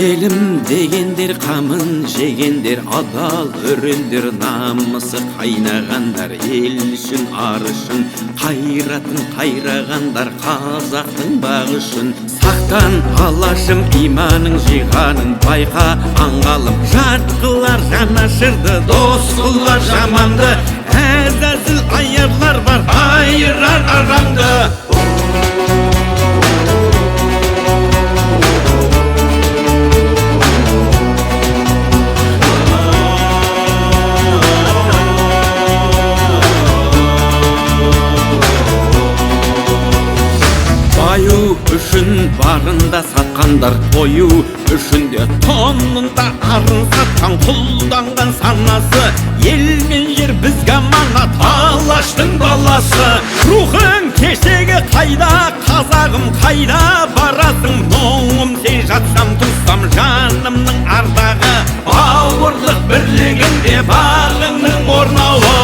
Елім дегендер қамын жегендер, адал өрендер, намысы қайнағандар, ел үшін ар үшін қайратын қайрағандар, қазақтың бағы үшін. Сақтан алашым иманың жиғанын байқа аңғалым, жат қылар жанашырды, дос қылар жаманды, әзәзіл аярлар бар айырар арамды. Баю үшін барында сатқандар, тою үшін де тонында арын сатқан, құлданған санасы, ел мен жер бізге аманат, алаштың баласы. Рухың кешегі қайда, қазағым қайда барасың, мұңым сен жатсам тұрсам жанымның ардағы, бауырлық бірлігінде бағыңның орнауы.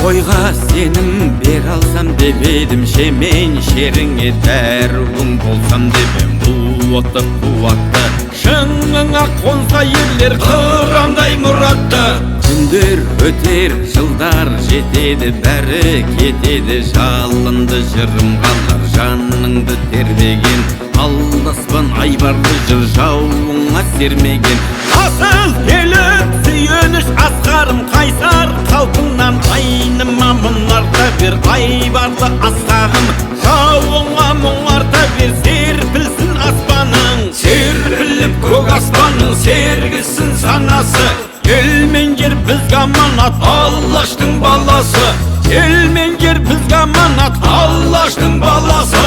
Ойға сенім бер алсам деп едім, шемен шеріңе дәруің болсам деп ем. Қуатты қуатты шыңыңа қонса ерлер, қырандай мұратты. Күндер өтер, жылдар жетеді, бәрі кетеді, жалынды жырым қалар, жаныңды тербеген, алдаспан айбарлы жыр жауыңа сермеген. Асыл келіп сүйеніш асқарым, қайсар қалпыңнан айныма мұнарта бер, айбарлы асқағым жауыңа мұңарта бер, серпілсін аспаның, серпіліп көк аспаның, сергісін санасы. Ел мен жер бізге аманат, алаштың баласы. Ел мен жер бізге аманат, алаштың баласы.